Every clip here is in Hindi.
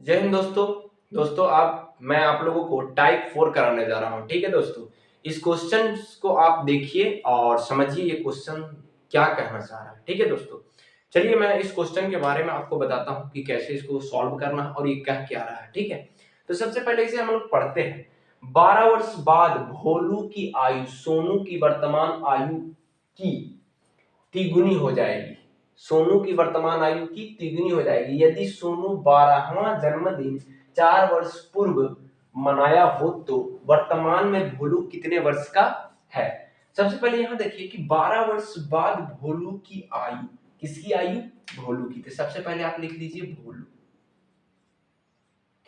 जय हिंद दोस्तों। मैं आप लोगों को टाइप 4 कराने जा रहा हूँ। ठीक है दोस्तों, इस क्वेश्चन को आप देखिए और समझिए ये क्वेश्चन क्या कहना चाह रहा है। ठीक है दोस्तों, चलिए मैं इस क्वेश्चन के बारे में आपको बताता हूँ कि कैसे इसको सॉल्व करना है और ये कह क्या रहा है। ठीक है, तो सबसे पहले इसे हम लोग पढ़ते हैं। 12 वर्ष बाद भोलू की आयु सोनू की वर्तमान आयु की तिगुनी हो जाएगी। सोनू की वर्तमान आयु की तिगुनी हो जाएगी यदि सोनू 12वां जन्मदिन 4 वर्ष पूर्व मनाया हो तो वर्तमान में भोलू कितने वर्ष का है। सबसे पहले यहां देखिए कि 12 वर्ष बाद भोलू की आयु, किसकी आयु? भोलू की। तो सबसे पहले आप लिख लीजिए भोलू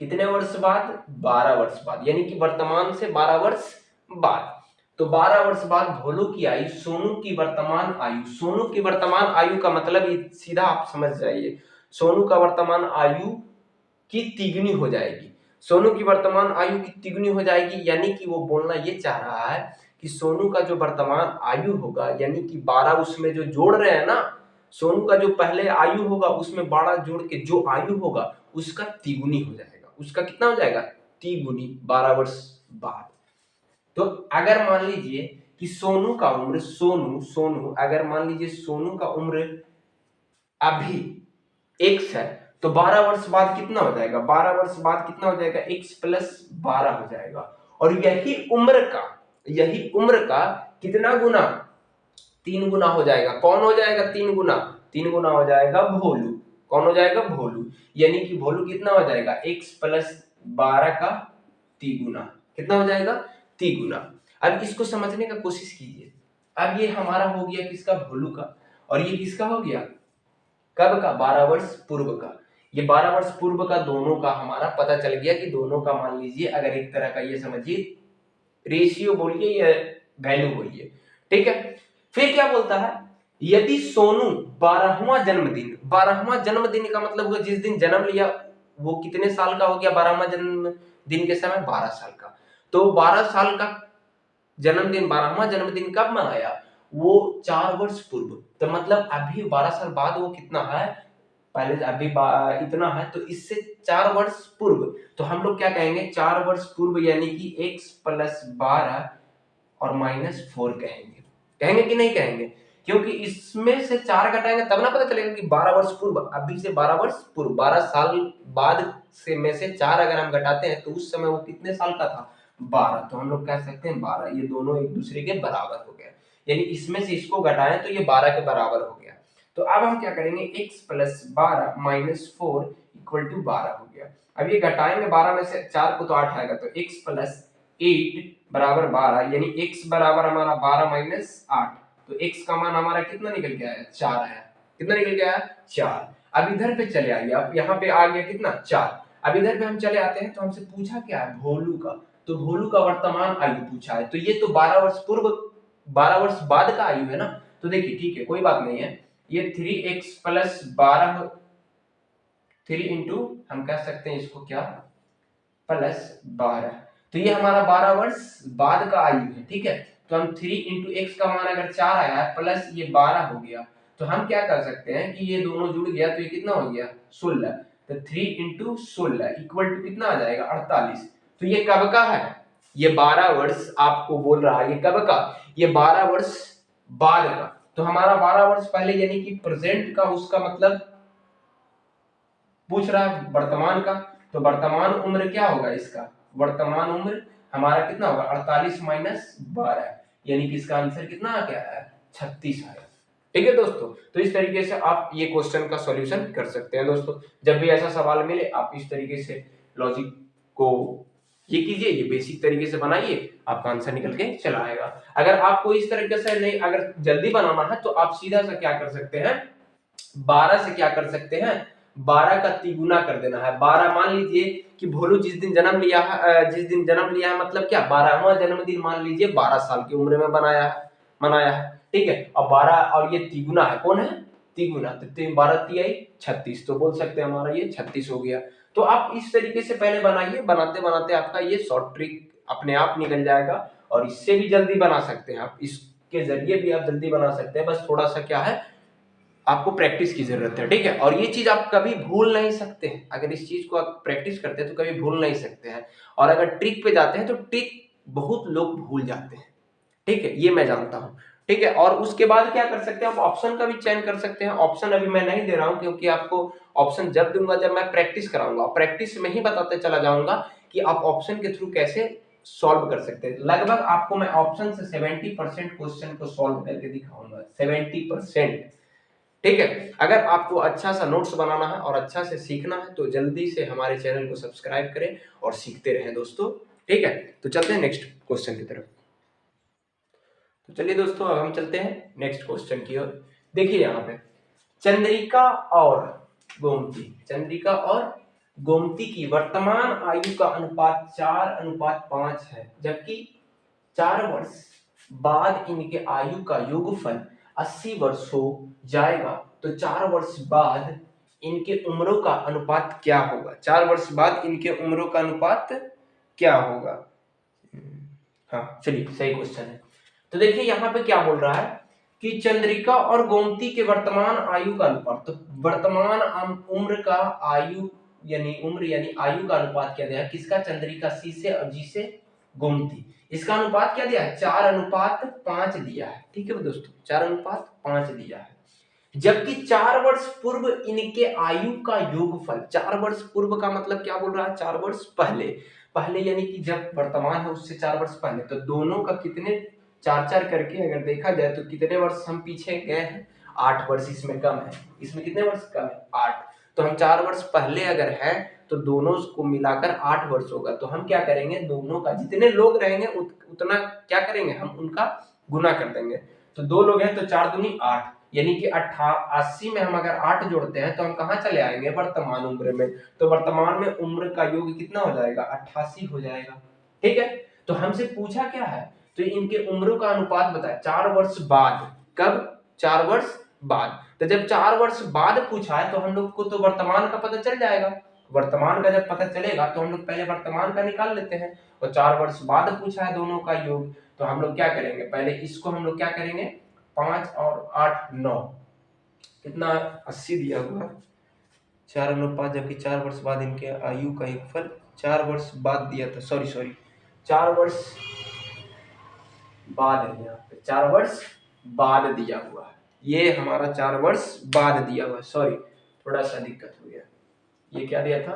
कितने वर्ष बाद? 12 वर्ष बाद, यानी कि वर्तमान से 12 वर्ष बाद। तो 12 वर्ष बाद भोलू की आयु सोनू की वर्तमान आयु, सोनू की वर्तमान आयु का मतलब ये सीधा आप समझ जाइए, सोनू का वर्तमान आयु की तिगुनी हो जाएगी। सोनू की वर्तमान आयु की तिगुनी हो जाएगी, यानी कि वो बोलना ये चाह रहा है कि सोनू का जो वर्तमान आयु होगा, यानी कि 12 उसमें जो जोड़ रहे हैं ना, सोनू का जो पहले आयु होगा उसमें 12 जोड़ के जो आयु होगा उसका तिगुनी हो जाएगा। उसका कितना हो जाएगा? तिगुनी, 12 वर्ष बाद। तो अगर मान लीजिए कि सोनू का उम्र, सोनू अगर मान लीजिए सोनू का उम्र अभी x है, तो 12 वर्ष बाद कितना हो जाएगा? 12 वर्ष बाद कितना हो जाएगा? x प्लस 12 हो जाएगा। और यही उम्र का कितना गुना? 3 गुना हो जाएगा। कौन हो जाएगा 3 गुना? 3 गुना हो जाएगा भोलू। कौन हो जाएगा? भोलू। यानी कि भोलू कितना हो जाएगा? x प्लस 12 का तिगुना। कितना हो जाएगा? तिगुना। अब इसको समझने का कोशिश कीजिए। अब ये हमारा हो गया किसका? भोलू का। और ये किसका हो गया? कब का? 12 वर्ष पूर्व का। ये 12 वर्ष पूर्व का दोनों का हमारा पता चल गया कि दोनों का मान लीजिए अगर एक तरह का ये समझिए रेशियो बोलिए या वैल्यू बोलिए। ठीक है, फिर क्या बोलता है? यदि सोनू 12वां जन्मदिन का मतलब हुआ जिस दिन जन्म लिया वो कितने साल का हो गया? 12वां जन्मदिन के समय 12 साल का। तो 12 साल का जन्मदिन, 12वां जन्मदिन कब मनाया? वो 4 वर्ष पूर्व। तो मतलब अभी 12 साल बाद वो कितना है? पहले अभी इतना है, तो इससे 4 वर्ष पूर्व। तो हम लोग क्या कहेंगे? 4 वर्ष पूर्व, यानी कि x प्लस 12 और माइनस 4 कहेंगे। कहेंगे कि नहीं कहेंगे? क्योंकि इसमें से 4 घटाएंगे तब ना पता चलेगा कि 12 वर्ष पूर्व, अभी से 12 वर्ष पूर्व, 12 साल बाद से में से 4 अगर हम घटाते हैं तो उस समय वो कितने साल का था? 12। तो हम लोग कह सकते हैं 12। ये दोनों एक दूसरे के बराबर हो गया, यानी इसमें से इसको घटाएं तो ये 12 के बराबर हो गया। तो अब हम क्या करेंगे? x plus 12 minus 4 equal to 12 हो गया। अब ये घटाएंगे 12 में से 4 को तो 8 आएगा, तो x प्लस 8 बराबर 12, यानी x बराबर हमारा 12 माइनस 8। तो x का मान हमारा कितना निकल के आया? 4 आया। कितना निकल के आया? 4। अब इधर पे चले आइए, अब यहाँ पे आ गया कितना? 4। अब इधर पे हम चले आते हैं तो हमसे पूछा क्या है? भोलू का। तो भोलू का वर्तमान आयु पूछा है, तो ये तो 12 वर्ष पूर्व, 12 वर्ष बाद का आयु है ना। तो देखिए ठीक है, कोई बात नहीं है, ये 3x प्लस 12, 3 इंटू हम कह सकते हैं इसको क्या? प्लस 12। तो ये हमारा 12 वर्ष बाद का आयु है। ठीक है, तो हम 3 इंटू एक्स का मान अगर 4 आया है प्लस ये 12 हो गया, तो हम क्या कर सकते हैं कि ये दोनों जुड़ गया तो ये कितना हो गया? 16। तो 3 इंटू 16 इक्वल टू कितना आ जाएगा? 48। तो ये कब का है? ये 12 वर्ष आपको बोल रहा है। ये कब का? ये 12 वर्ष बाद का। तो हमारा 12 वर्ष पहले, यानी कि प्रेजेंट का, उसका मतलब पूछ रहा है वर्तमान का। तो वर्तमान उम्र क्या होगा इसका? वर्तमान उम्र हमारा कितना होगा? 48 माइनस 12, यानी कि इसका आंसर कितना आ गया है? 36 आया। ठीक है दोस्तों, तो इस तरीके से आप ये क्वेश्चन का सॉल्यूशन कर सकते हैं दोस्तों। जब भी ऐसा सवाल मिले आप इस तरीके से लॉजिक को ये कीजिए, ये बेसिक तरीके से बनाइए, आपका आंसर निकल के चला आएगा। अगर आपको इस तरीके से नहीं, अगर जल्दी बनाना है तो आप सीधा सा क्या कर सकते हैं? 12 से क्या कर सकते हैं? 12 का तिगुना कर देना है। 12 मान लीजिए कि भोलू जिस दिन जन्म लिया है, मतलब क्या? 12वां जन्मदिन मान लीजिए 12 साल की उम्र में मनाया है। ठीक है, और 12 और ये तिगुना है, कौन है? तिगुना। तो 12 तिहाई 36, तो बोल सकते हैं हमारा ये 36 हो गया। तो आप इस तरीके से पहले बनाइए, बनाते बनाते आपका ये शॉर्ट ट्रिक अपने आप निकल जाएगा। और इससे भी जल्दी बना सकते हैं आप, इसके जरिए भी आप जल्दी बना सकते हैं। बस थोड़ा सा क्या है, आपको प्रैक्टिस की जरूरत है, ठीक है। और ये चीज आप कभी भूल नहीं सकते हैं, अगर इस चीज को आप प्रैक्टिस करते हैं तो कभी भूल नहीं सकते हैं। और अगर ट्रिक पे जाते हैं तो ट्रिक बहुत लोग भूल जाते हैं, ठीक है, ये मैं जानता हूं, ठीक है। और उसके बाद क्या कर सकते हैं, आप ऑप्शन का भी चयन कर सकते हैं। ऑप्शन अभी मैं नहीं दे रहा हूं क्योंकि आपको ऑप्शन जब दूंगा जब मैं प्रैक्टिस कराऊंगा, प्रैक्टिस में ही बताते चला जाऊंगा कि आप ऑप्शन के थ्रू कैसे सॉल्व कर सकते हैं। लगभग आपको मैं ऑप्शन से 70% क्वेश्चन को सॉल्व करके दिखाऊंगा, 70%, ठीक है। अगर आपको अच्छा सा नोट्स बनाना है और अच्छा से सीखना है तो जल्दी से हमारे चैनल को सब्सक्राइब करें और सीखते रहें दोस्तों, ठीक है। तो चलते हैं नेक्स्ट क्वेश्चन की तरफ। तो चलिए दोस्तों अब हम चलते हैं नेक्स्ट क्वेश्चन की ओर। देखिए यहाँ पे चंद्रिका और गोमती, चंद्रिका और गोमती की वर्तमान आयु का अनुपात 4:5 है, जबकि 4 वर्ष बाद इनके आयु का योगफल 80 वर्ष हो जाएगा। तो 4 वर्ष बाद इनके उम्रों का अनुपात क्या होगा? 4 वर्ष बाद इनके उम्रों का अनुपात क्या होगा? हाँ चलिए, सही क्वेश्चन है। तो देखिए यहाँ पे क्या बोल रहा है कि चंद्रिका और गोमती के वर्तमान आयु का अनुपात, तो वर्तमान उम्र का आयु यानी आयु का अनुपात क्या दिया है, किसका? चंद्रिका सी से और जी से गोमती, इसका अनुपात क्या दिया है? 4:5 दिया है, ठीक है दोस्तों, 4:5 दिया है। जबकि 4 वर्ष पूर्व इनके आयु का योगफल, 4 वर्ष पूर्व का मतलब क्या बोल रहा है? 4 वर्ष पहले, पहले यानी कि जब वर्तमान है उससे 4 वर्ष पहले, तो दोनों का कितने 4-4 करके अगर देखा जाए तो कितने वर्ष हम पीछे गए हैं? 8 वर्ष इसमें कम है, इसमें कितने वर्ष कम है? 8। तो हम 4 वर्ष पहले अगर है तो दोनों को मिलाकर 8 वर्ष होगा। तो हम क्या करेंगे, दोनों का जितने लोग रहेंगे उतना क्या करेंगे, हम उनका गुना कर देंगे। तो 2 लोग हैं तो 4 दूनी 8, यानी कि 80 में हम अगर 8 जोड़ते हैं तो हम कहाँ चले आएंगे? वर्तमान उम्र में। तो वर्तमान में उम्र का योग कितना हो जाएगा? 88 हो जाएगा, ठीक है। तो हमसे पूछा क्या है, तो इनके उम्रों का अनुपात बताए 4 वर्ष बाद। कब? 4 वर्ष बाद। तो जब 4 वर्ष बाद पूछा है तो हम लोग को तो वर्तमान का पता चल जाएगा। वर्तमान का जब पता चलेगा तो हम लोग पहले वर्तमान का निकाल लेते हैं। और 4 वर्ष बाद पूछा है दोनों का योग, तो हम लोग क्या करेंगे, पहले इसको हम लोग क्या करेंगे, 5 और 8 9, कितना? 80 दिया हुआ, 4:5, जबकि 4 वर्ष बाद इनके आयु का योगफल 4 वर्ष बाद दिया था, सॉरी 4 वर्ष बाद है, यहाँ पे 4 वर्ष बाद दिया हुआ है, ये हमारा 4 वर्ष बाद दिया हुआ है, सॉरी थोड़ा सा दिक्कत हो गया। ये क्या दिया था?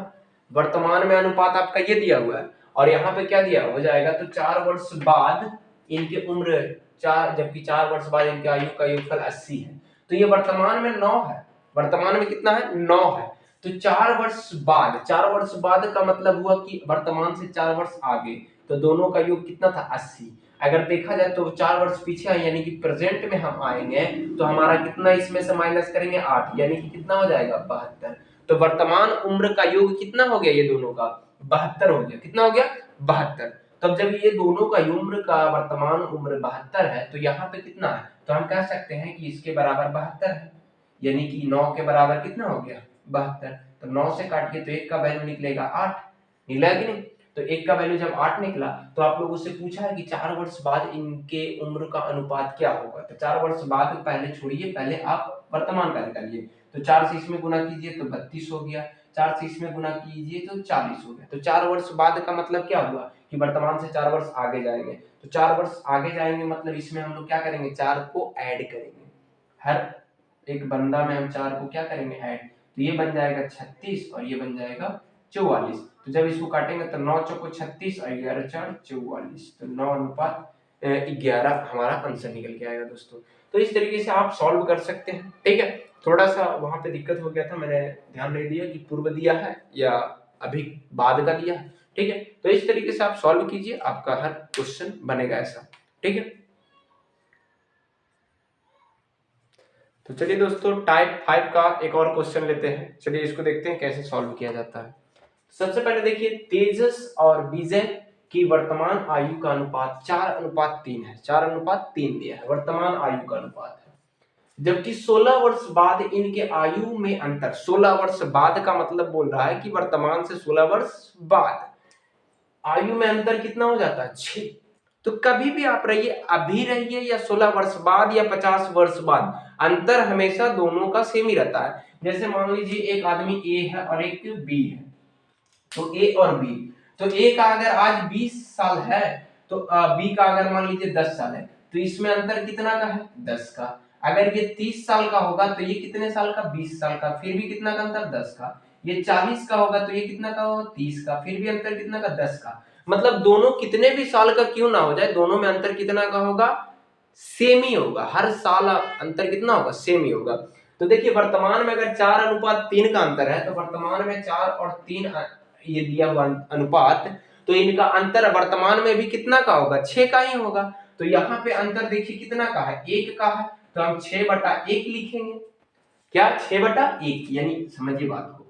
वर्तमान में अनुपात आपका ये दिया हुआ है और यहाँ पे क्या दिया हो जाएगा, तो 4 वर्ष बाद इनके उम्र 4, जबकि 4 वर्ष बाद इनके आयु का योगफल 80 है। तो ये वर्तमान में 9 है, वर्तमान में कितना है? 9 है। तो 4 वर्ष बाद, 4 वर्ष बाद का मतलब हुआ कि वर्तमान से 4 वर्ष आगे, तो दोनों का योग कितना था? 80। अगर देखा जाए तो 4 वर्ष पीछे है, यानी कि प्रेजेंट में हम आएंगे तो हमारा कितना इसमें से माइनस करेंगे? 8, यानी कि कितना हो जाएगा? 72। तो वर्तमान उम्र का योग कितना हो गया ये दोनों का? 72 हो गया। कितना हो गया? 72। तब जब ये दोनों का उम्र का वर्तमान उम्र 72 है तो यहाँ पे कितना है, तो हम कह सकते हैं कि इसके बराबर 72 है, यानी कि 9 के बराबर कितना हो गया? 72। तो 9 से काट के तो 1 का वैल्यू निकलेगा 8, निकला कि नहीं? तो 1 का वैल्यू जब 8 निकला तो आप लोगों से पूछा है कि 4 वर्ष बाद इनके उम्र का अनुपात क्या होगा। तो 4 वर्ष बाद पहले छोड़िए, पहले आप वर्तमान का निकालिए। तो 4 से इसमें गुना कीजिए तो 32 हो गया, 4 से इसमें गुना कीजिए तो 40 हो गया। तो 4 वर्ष बाद का मतलब क्या हुआ कि वर्तमान से 4 वर्ष आगे जाएंगे। तो 4 वर्ष आगे जाएंगे मतलब इसमें हम लोग क्या करेंगे, 4 को ऐड करेंगे, हर एक बंदा में हम 4 को क्या करेंगे? ऐड। तो ये बन जाएगा 36 और ये बन जाएगा 44। तो जब इसको काटेंगे तो 9 चौको 36 और 11 4 44, तो 9:11 हमारा आंसर निकल के आएगा दोस्तों। तो इस तरीके से आप सॉल्व कर सकते हैं, ठीक है। थोड़ा सा वहां पे दिक्कत हो गया था, मैंने ध्यान नहीं दिया कि पूर्व दिया है या अभी बाद का दिया है, ठीक है। तो इस तरीके से आप सॉल्व कीजिए, आपका हर क्वेश्चन बनेगा ऐसा, ठीक है। तो चलिए दोस्तों टाइप 5 का एक और क्वेश्चन लेते हैं, चलिए इसको देखते हैं कैसे सॉल्व किया जाता है। सबसे पहले देखिए तेजस और विजय की वर्तमान आयु का अनुपात 4:3 है, 4:3 दिया है, वर्तमान आयु का अनुपात है। जबकि 16 वर्ष बाद इनके आयु में अंतर, 16 वर्ष बाद का मतलब बोल रहा है कि वर्तमान से 16 वर्ष बाद आयु में अंतर कितना हो जाता है? 6। तो कभी भी आप रहिए, अभी रहिए या 16 वर्ष बाद या 50 वर्ष बाद, अंतर हमेशा दोनों का सेम ही रहता है। जैसे मान लीजिए एक आदमी ए है और एक बी है, तो ए और बी, तो ए का अगर आज 20 साल है तो बी का अगर मान लीजिए 10 साल है, तो इसमें अंतर कितना का है? 10 का। अगर ये 30 साल का होगा तो ये कितने साल का? 20 साल का, फिर भी कितना का अंतर? 10 का। ये 40 का होगा तो ये कितना का होगा? 30 का, फिर भी अंतर कितना का? 10 का। मतलब दोनों कितने भी साल का क्यों ना हो जाए, दोनों में अंतर कितना का होगा? सेम ही होगा। हर साल अंतर कितना होगा? सेम ही होगा। तो देखिए वर्तमान में अगर 4:3 का अंतर है, तो वर्तमान में 4 और 3 ये दिया हुआ अनुपात, तो इनका अंतर वर्तमान में भी कितना का होगा? 6 का ही होगा। तो यहाँ पे अंतर देखिए कितना का है? 1 का है, तो हम 6/1 लिखेंगे। क्या? 6/1, यानी समझिए बात को,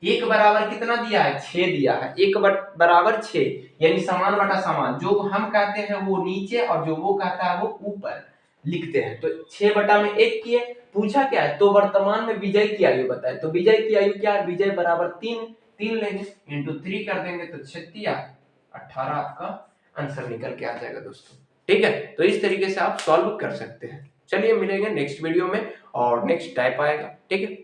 1 बराबर कितना दिया है? 6 दिया है। 1 बराबर 6, यानी समान बटा समान, जो हम कहते हैं वो नीचे और जो वो कहता है वो ऊपर लिखते हैं। तो 6/1 किए, पूछा क्या है? तो वर्तमान में विजय की आयु बताए, तो विजय की आयु क्या है? विजय बराबर 3, 3 लेंगे इंटू 3 कर देंगे तो 36 18 आपका आंसर निकल के आ जाएगा दोस्तों। ठीक है, तो इस तरीके से आप सॉल्व कर सकते हैं। चलिए मिलेंगे नेक्स्ट वीडियो में और नेक्स्ट टाइप आएगा। ठीक है।